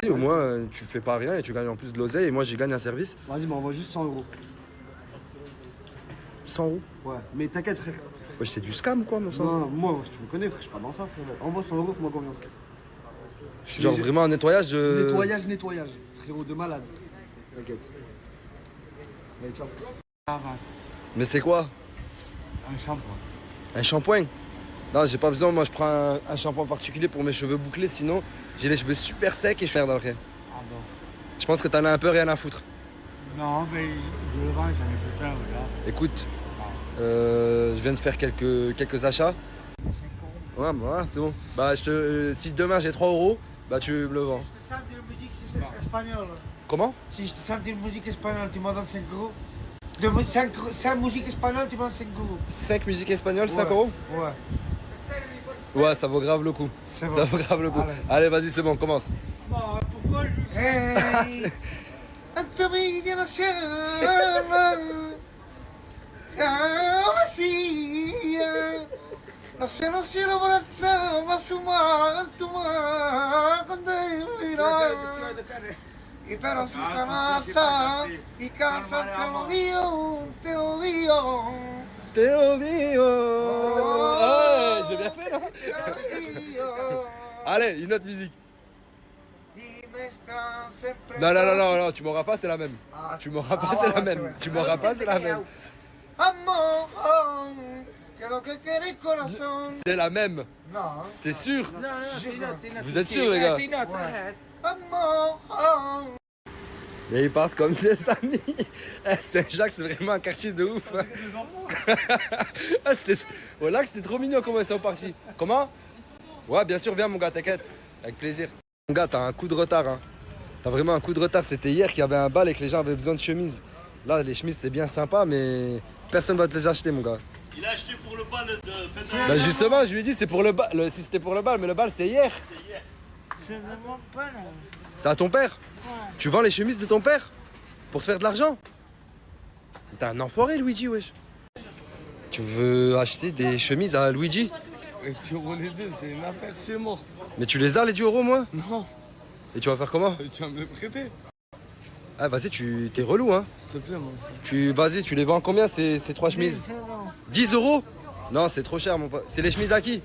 au moins tu fais pas rien et tu gagnes en plus de l'oseille et moi j'y gagne un service. Vas-y, m'envoie juste 100 €. 100 €. Ouais, mais t'inquiète, frère. Ouais, c'est du scam quoi, mon sang. Non, moi, tu me connais, frère, je suis pas dans ça, frère. Envoie 100 €, fais-moi confiance. Genre vraiment un nettoyage de. Nettoyage. Frérot, de malade. T'inquiète. Allez, ciao. Mais c'est quoi? Un shampoing. Un shampoing? Non, j'ai pas besoin, moi je prends un shampoing particulier pour mes cheveux bouclés, sinon j'ai les cheveux super secs et je merde après. Ah bon? Je pense que t'en as un peu rien à foutre. Non, mais je le vends, j'en ai besoin, voilà. Écoute, je viens de faire quelques achats. Ouais, bah voilà, c'est bon. Bah si demain j'ai 3 €, bah tu me le vends. Je te sens de musique espagnole. Comment? Si je te sens de musique espagnole, tu m'en donnes 5 €. De 5 musiques espagnoles, tu m'en donnes 5 €. 5 musiques espagnoles, 5 €? Ouais. Ouais, ça vaut grave le coup. C'est bon. Ça vaut grave le coup. Allez, vas-y, c'est bon, commence. Bon, pourquoi je dis ça? Hey, Antonio no Sierra, no sé, no cielo barata, masuma, antuma, cuando mira. Y pero su canasta, y casa te lo dio. Théo Bio. Ouais, je l'ai bien fait là. Allez, une autre musique. Non, tu m'auras pas, c'est la même. Tu m'auras pas, c'est la même. Tu m'auras pas, c'est la même. C'est la même. Non. T'es sûr? Non, c'est une autre. Vous êtes sûrs, les gars? C'est une autre, arrête. Mais ils partent comme des amis. Saint-Jacques, c'est vraiment un quartier de ouf. Voilà, c'était trop mignon comment ils sont partis. Comment? Ouais, bien sûr, viens mon gars, t'inquiète. Avec plaisir. Mon gars, t'as un coup de retard. Hein. T'as vraiment un coup de retard. C'était hier qu'il y avait un bal et que les gens avaient besoin de chemises. Là, les chemises, c'est bien sympa, mais personne va te les acheter, mon gars. Il a acheté pour le bal de Bah justement, je lui ai dit, c'est pour le bal. Si c'était pour le bal, mais le bal, c'est hier. C'est de mon père. C'est à ton père? Ouais. Tu vends les chemises de ton père? Pour te faire de l'argent? T'es un enfoiré, Luigi, wesh. Tu veux acheter des chemises à Luigi? Et tu roules les deux, c'est une affaire, c'est mort. Mais tu les as, les 10 € moi? Non. Et tu vas faire comment? Tu vas me les prêter? Ah vas-y, t'es relou hein. S'il te plaît, moi. Vas-y, tu les vends combien ces 3 chemises? 10 €? Non, c'est trop cher mon pote. C'est les chemises à qui?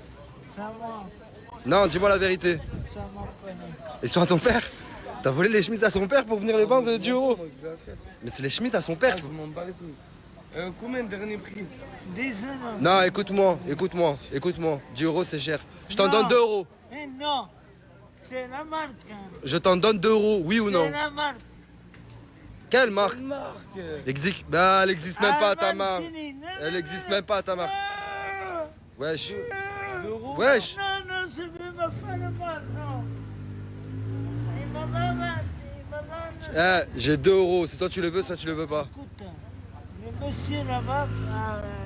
Ça va, Non, dis-moi la vérité. ça va pas. Ils sont à ton père? T'as volé les chemises à ton père pour venir les vendre de 10 €? Mais c'est les chemises à son père. Je m'en bats les couilles. Combien le dernier prix? 10 €. Non, écoute-moi. 10 € c'est cher. Je t'en donne 2 €. Eh non, c'est la marque. Je t'en donne 2 €, oui ou non? C'est la marque. Quelle marque? Une marque. Bah, elle existe même pas ta marque. Mancini, non, Elle non, existe non. même pas ta marque. Ah, Wesh. D'euros. Wesh. non, je vais me faire le mal, non. Il m'a donné, J'ai 2 €. Si toi tu les veux, ça tu les veux pas. Écoute, le monsieur là-bas,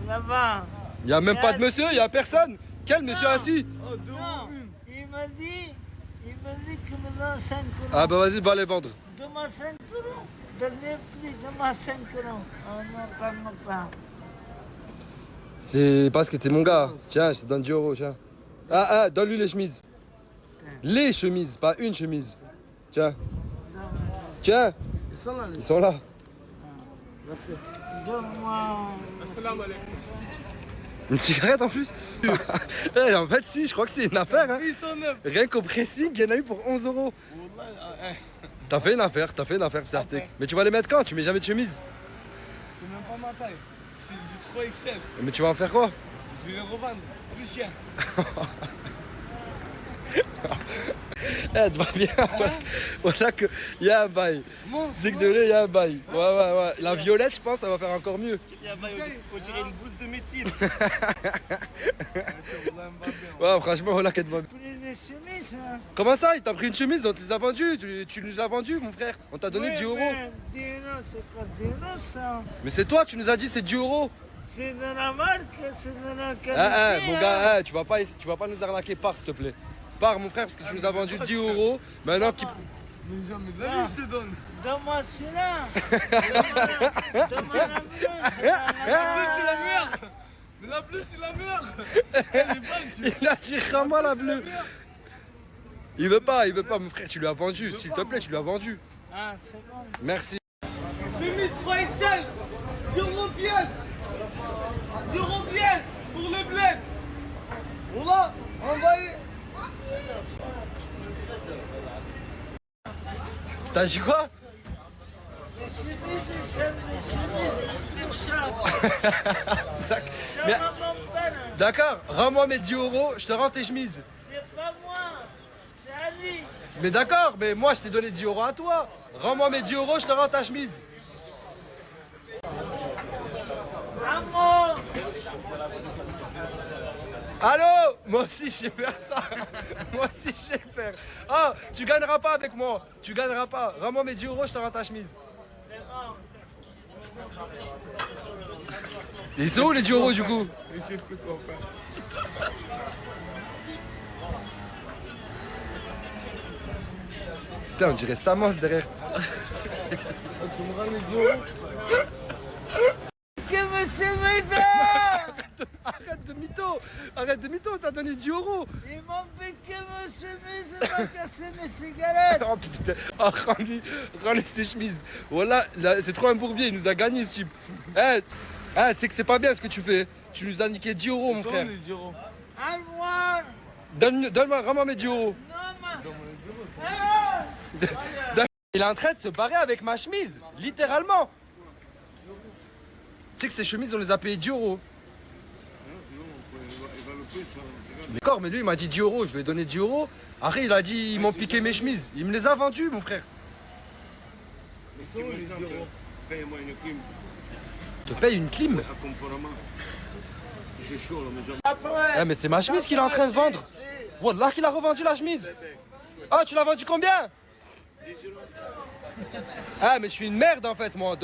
là-bas. Y a même pas de monsieur, y a personne. Quel monsieur assis? Oh, 2 Non, € une. il m'a dit qu'il me donne 5 €. Ah bah vas-y, va les vendre. Donne-moi 5 €. Dernier prix, donne-moi 5 €. Oh non, calme pas. C'est parce que t'es mon gars. Tiens, je te donne 10 €, tiens. Donne-lui les chemises. Les chemises, pas une chemise. Tiens. Tiens, Ils sont là, les ils sont là. Donne-moi. Une cigarette en plus? Eh, en fait, si, je crois que c'est une affaire. Hein. Ils sont neufs. Rien qu'au pressing, il y en a eu pour 11 €. T'as fait une affaire, certes. Mais tu vas les mettre quand? Tu mets jamais de chemise. C'est même pas ma taille. C'est du 3XL. Mais tu vas en faire quoi? Je vais les revendre plus cher. Eh, tu vas bien. Voilà que y a un bail. Zig de lait, y a un bail. Ouais. La violette, je pense, ça va faire encore mieux. On dirait une bouse de médecine. Ouais, franchement, voilà qu'elle va bien. Pris des chemises, hein. Comment ça? Il t'a pris une chemise, on te les a vendues. Tu nous l'as vendue, mon frère. On t'a donné Oui, 10 €. mais 10 €, c'est pas 10 €, ça. Mais c'est toi, tu nous as dit c'est 10 €. C'est de la marque, c'est de la qualité. Mon gars, tu vas pas nous arnaquer. Pars, s'il te plaît. Pars, mon frère, parce que tu nous as vendu 10 €. Maintenant, Mais jamais de la vie, je te donne. Donne-moi celui-là. Donne-moi la bleue. La bleue, c'est la meilleure. Mais la bleue, c'est la meilleure. Elle est bonne, tu il a dit Rama la bleue. Il veut pas, mon frère, tu lui as vendu. S'il te plaît, tu lui as vendu. Ah, c'est bon. Merci. Fais-moi 3 XL. 10 euros pièce. 10 euros pièce pour le bled. On va envoyer. T'as dit quoi? Les chemises, j'aime les chemises, les chats. Mais- Ça va mon père. D'accord, rends-moi mes 10 euros, je te rends tes chemises. C'est pas moi, c'est à lui. Mais d'accord, mais moi je t'ai donné 10 euros à toi. Rends-moi mes 10 euros, je te rends ta chemise. Amour. Allô? Moi aussi je sais faire ça. Moi aussi je sais faire. Ah, tu gagneras pas avec moi. Tu gagneras pas. Rends-moi mes 10 euros, je te rends ta chemise. C'est bon. Ils sont où les 10 euros du coup? Mais c'est plus quoi faire. Putain, on dirait Samos derrière. Tu me rends les 10 euros. Que monsieur Mézard. Arrête de mytho. Arrête de mytho, t'as donné 10 euros. Ils m'ont piqué monsieur Mézard, m'a cassé mes cigarettes. Oh putain, oh, rends-lui ses chemises. Voilà, là, c'est trop un bourbier, il nous a gagné ce type. Eh, tu sais que c'est pas bien ce que tu fais. Tu nous as niqué 10 euros, mon Ils sont frère. les 10 euros. Antoine. Donne-moi, rends-moi mes 10 euros. Non, ma. Ah. Il est en train de se barrer avec ma chemise, littéralement. Tu sais que ces chemises, on les a payées 10 euros. D'accord, mais lui, il m'a dit 10 euros, je lui ai donné 10 euros. Après, il a dit, ils m'ont piqué mes chemises. Il me les a vendues, mon frère. Ils sont où les 10 euros? Paye-moi une clim. Je te paye une clim. Accompagnement. J'ai chaud là, mais j'en Eh, mais c'est ma chemise qu'il est en train de vendre. Wallah qu'il a revendu la chemise. Ah, tu l'as vendu combien? Ah, mais je suis une merde en fait, moi.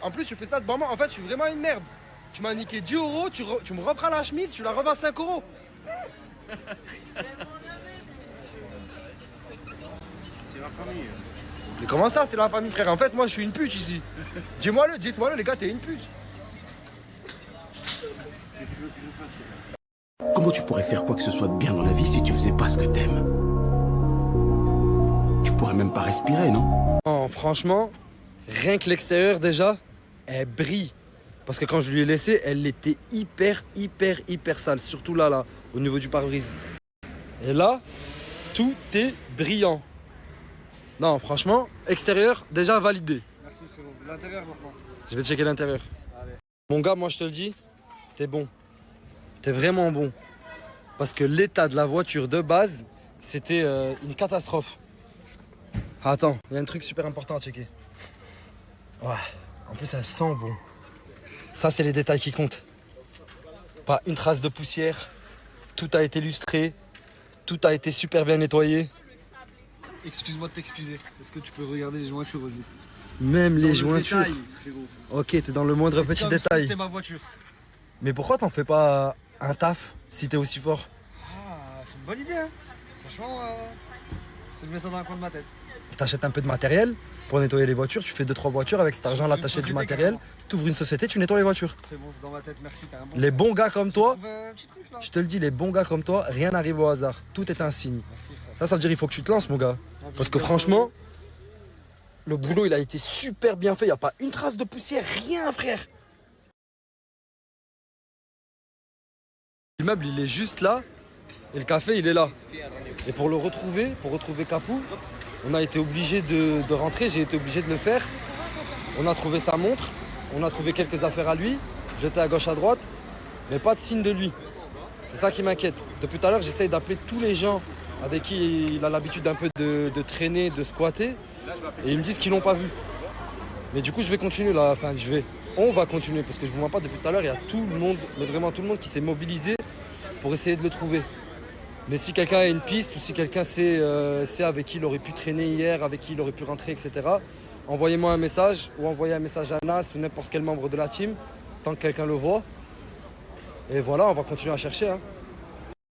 En plus, tu fais ça devant moi. En fait, je suis vraiment une merde. Tu m'as niqué 10 euros, tu me reprends la chemise, tu la revends 5 euros. C'est la famille. Mais comment ça, c'est la famille, frère? En fait, moi, je suis une pute ici. Dis-moi-le, dites-moi-le, les gars, t'es une pute. Comment tu pourrais faire quoi que ce soit de bien dans la vie si tu faisais pas ce que t'aimes? Tu pourrais même pas respirer, non? Non, franchement, rien que l'extérieur déjà, elle brille. Parce que quand je lui ai laissé, elle était hyper sale. Surtout là, au niveau du pare-brise. Et là, tout est brillant. Non, franchement, extérieur, déjà validé. Merci frérot. L'intérieur maintenant. Je vais checker l'intérieur. Mon gars, moi je te le dis, t'es bon. T'es vraiment bon. Parce que l'état de la voiture de base, c'était une catastrophe. Attends, il y a un truc super important à checker. Ouais, en plus elle sent bon. Ça, c'est les détails qui comptent. Pas une trace de poussière. Tout a été lustré. Tout a été super bien nettoyé. Excuse-moi de t'excuser. Est-ce que tu peux regarder les jointures aussi? Même les Dans le jointures. détail, frérot. Ok, t'es dans le moindre petit Comme si détail. C'était ma voiture. Mais pourquoi t'en fais pas un taf si t'es aussi fort? Ah, c'est une bonne idée, hein. Franchement, c'est de mettre ça dans un coin de ma tête. T'achètes un peu de matériel pour nettoyer les voitures. Tu fais 2-3 voitures. Avec cet argent-là, Une t'achètes du société, matériel. carrément. T'ouvres une société, tu nettoies les voitures. C'est bon, c'est dans ma tête, merci, t'as un bon. Les bons gars comme toi, Trouve un petit truc là. je te le dis, les bons gars comme toi, rien n'arrive au hasard. Tout est un signe. Merci frère. Ça veut dire qu'il faut que tu te lances, mon gars. Parce que franchement, le boulot, il a été super bien fait. Il n'y a pas une trace de poussière, rien, frère. L'immeuble, il est juste là. Et le café, il est là. Et pour retrouver Capou, on a été obligé de rentrer. J'ai été obligé de le faire. On a trouvé sa montre. On a trouvé quelques affaires à lui. J'étais à gauche, à droite. Mais pas de signe de lui. C'est ça qui m'inquiète. Depuis tout à l'heure, j'essaye d'appeler tous les gens avec qui il a l'habitude un peu de traîner, de squatter. Et ils me disent qu'ils l'ont pas vu. Mais du coup, je vais continuer là. Enfin, on va continuer parce que je vous vois pas depuis tout à l'heure. Il y a tout le monde, mais vraiment tout le monde qui s'est mobilisé pour essayer de le trouver. Mais si quelqu'un a une piste ou si quelqu'un sait avec qui il aurait pu traîner hier, avec qui il aurait pu rentrer, etc., envoyez-moi un message ou envoyez un message à Nas ou n'importe quel membre de la team, tant que quelqu'un le voit. Et voilà, on va continuer à chercher. Hein.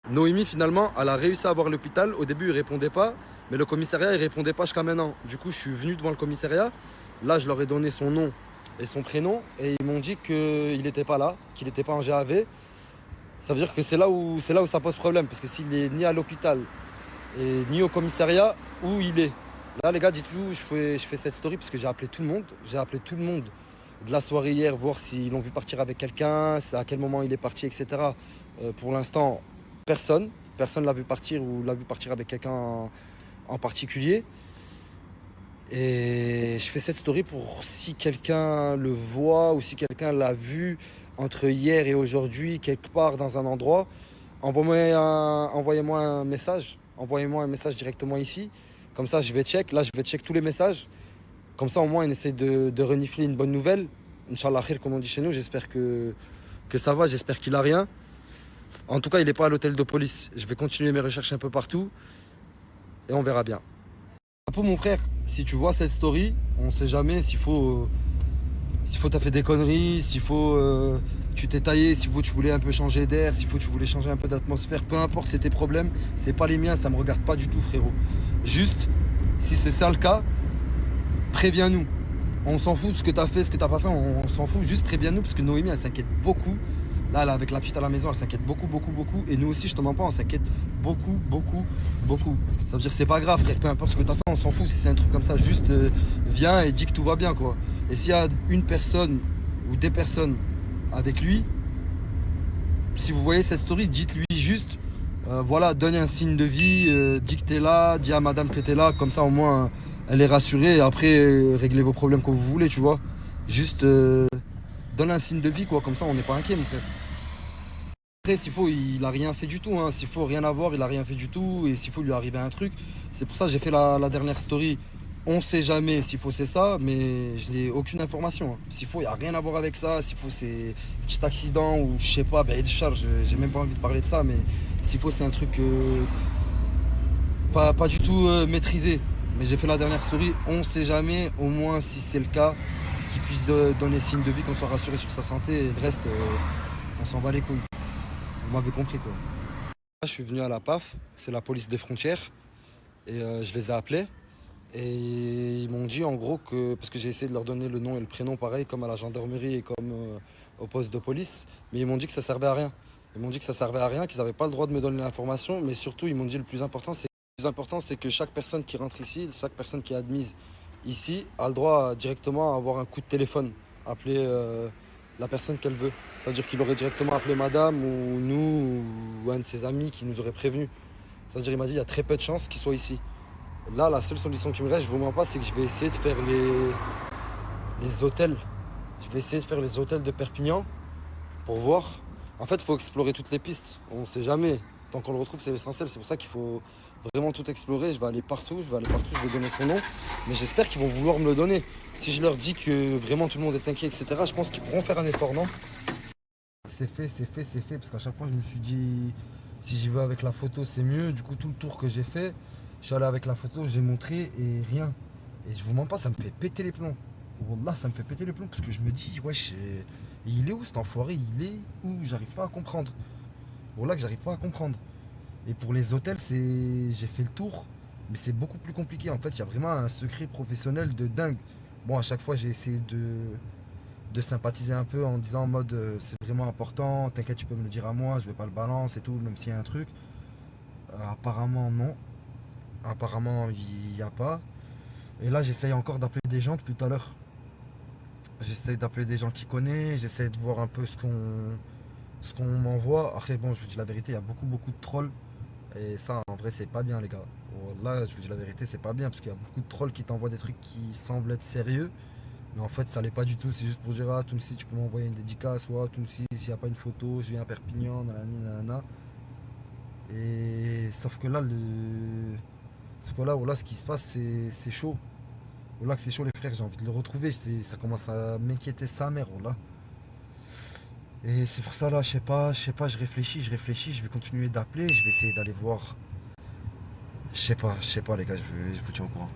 Noémie, finalement, elle a réussi à avoir l'hôpital. Au début, il répondait pas, mais le commissariat, il répondait pas jusqu'à maintenant. Du coup, je suis venu devant le commissariat. Là, je leur ai donné son nom et son prénom et ils m'ont dit qu'il n'était pas là, qu'il n'était pas en GAV. Ça veut dire que c'est là où ça pose problème, parce que s'il est ni à l'hôpital, et ni au commissariat où il est. Là, les gars, dites-vous, je fais cette story parce que j'ai appelé tout le monde. J'ai appelé tout le monde de la soirée hier, voir s'ils l'ont vu partir avec quelqu'un, à quel moment il est parti, etc. Pour l'instant, personne ne l'a vu partir ou l'a vu partir avec quelqu'un en particulier. Et je fais cette story pour si quelqu'un le voit ou si quelqu'un l'a vu entre hier et aujourd'hui, quelque part dans un endroit, envoyez-moi un message. Envoyez-moi un message directement ici. Comme ça, je vais check. Là, je vais check tous les messages. Comme ça, au moins, on essaie de renifler une bonne nouvelle. Inch'Allah khir, comme on dit chez nous. J'espère que ça va. J'espère qu'il a rien. En tout cas, il n'est pas à l'hôtel de police. Je vais continuer mes recherches un peu partout. Et on verra bien. Pour mon frère, si tu vois cette story, on sait jamais s'il faut t'as fait des conneries, s'il faut tu t'es taillé, s'il faut tu voulais un peu changer d'air, s'il faut tu voulais changer un peu d'atmosphère, peu importe, c'est tes problèmes, c'est pas les miens, ça me regarde pas du tout, frérot. Juste, si c'est ça le cas, préviens-nous. On s'en fout de ce que t'as fait, ce que t'as pas fait, on s'en fout, juste préviens-nous parce que Noémie elle s'inquiète beaucoup. Là, avec la petite à la maison, elle s'inquiète beaucoup. Et nous aussi, je te mens pas, on s'inquiète beaucoup. Ça veut dire que c'est pas grave, frère, peu importe ce que t'as fait, on s'en fout. Si c'est un truc comme ça, juste viens et dis que tout va bien, quoi. Et s'il y a une personne ou des personnes avec lui, si vous voyez cette story, dites-lui juste, voilà, donne un signe de vie, dis que t'es là, dis à madame que t'es là, comme ça au moins elle est rassurée et après réglez vos problèmes comme vous voulez, tu vois. Juste donne un signe de vie, quoi, comme ça on n'est pas inquiet, mon frère. Après, s'il faut, il a rien fait du tout, hein. S'il faut rien avoir, il a rien fait du tout. Et s'il faut lui arriver un truc, c'est pour ça que j'ai fait la dernière story. On sait jamais s'il faut c'est ça, mais je n'ai aucune information, hein. S'il faut, il n'y a rien à voir avec ça. S'il faut, c'est un petit accident ou je sais pas, ben, charge, j'ai même pas envie de parler de ça, mais s'il faut, c'est un truc pas du tout maîtrisé. Mais j'ai fait la dernière story, on sait jamais, au moins si c'est le cas, qu'il puisse donner signe de vie, qu'on soit rassuré sur sa santé, et le reste, on s'en bat les couilles. Vous m'avez compris, quoi. Je suis venu à la PAF, c'est la police des frontières, et je les ai appelés. Et ils m'ont dit en gros que, parce que j'ai essayé de leur donner le nom et le prénom pareil, comme à la gendarmerie et comme au poste de police, mais ils m'ont dit que ça servait à rien. Ils m'ont dit que ça servait à rien, qu'ils n'avaient pas le droit de me donner l'information, mais surtout ils m'ont dit le plus important, c'est que chaque personne qui rentre ici, chaque personne qui est admise ici, a le droit directement à avoir un coup de téléphone, appeler la personne qu'elle veut. C'est-à-dire qu'il aurait directement appelé madame ou nous ou un de ses amis qui nous aurait prévenu. C'est-à-dire il m'a dit il y a très peu de chances qu'il soit ici. Là, la seule solution qui me reste, je vous mens pas, c'est que je vais essayer de faire les hôtels. Je vais essayer de faire les hôtels de Perpignan pour voir. En fait, il faut explorer toutes les pistes. On ne sait jamais. Tant qu'on le retrouve, c'est essentiel. C'est pour ça qu'il faut vraiment tout explorer. Je vais aller partout, je vais donner son nom. Mais j'espère qu'ils vont vouloir me le donner. Si je leur dis que vraiment tout le monde est inquiet, etc., je pense qu'ils pourront faire un effort, non? C'est fait. Parce qu'à chaque fois, je me suis dit, si j'y vais avec la photo, c'est mieux. Du coup, tout le tour que j'ai fait, je suis allé avec la photo, j'ai montré et rien. Et je vous mens pas, ça me fait péter les plombs. Wallah, ça me fait péter les plombs parce que je me dis, wesh, il est où cet enfoiré? Il est où? J'arrive pas à comprendre. Wallah, que j'arrive pas à comprendre. Et pour les hôtels, j'ai fait le tour, mais c'est beaucoup plus compliqué. En fait, il y a vraiment un secret professionnel de dingue. Bon, à chaque fois, j'ai essayé de sympathiser un peu en disant en mode, c'est vraiment important, t'inquiète, tu peux me le dire à moi, je vais pas le balancer et tout, même s'il y a un truc. Apparemment, non. Apparemment, il n'y a pas. Et là, j'essaye encore d'appeler des gens depuis tout à l'heure. J'essaye d'appeler des gens qui connaissent. J'essaye de voir un peu ce qu'on m'envoie. Après, bon, je vous dis la vérité, il y a beaucoup de trolls. Et ça, en vrai, c'est pas bien, les gars. Là, je vous dis la vérité, c'est pas bien. Parce qu'il y a beaucoup de trolls qui t'envoient des trucs qui semblent être sérieux. Mais en fait, ça l'est pas du tout. C'est juste pour dire, ah, Tounsi, tu peux m'envoyer une dédicace. Ou ah, Tounsi, s'il n'y a pas une photo, je viens à Perpignan, nanana. Et sauf que là, ce qui se passe, c'est chaud. Là, que c'est chaud, les frères, j'ai envie de le retrouver. Ça commence à m'inquiéter sa mère, là. Et c'est pour ça, là, je sais pas, je réfléchis. Je vais continuer d'appeler. Je vais essayer d'aller voir. Je sais pas, les gars, je vous tiens au courant.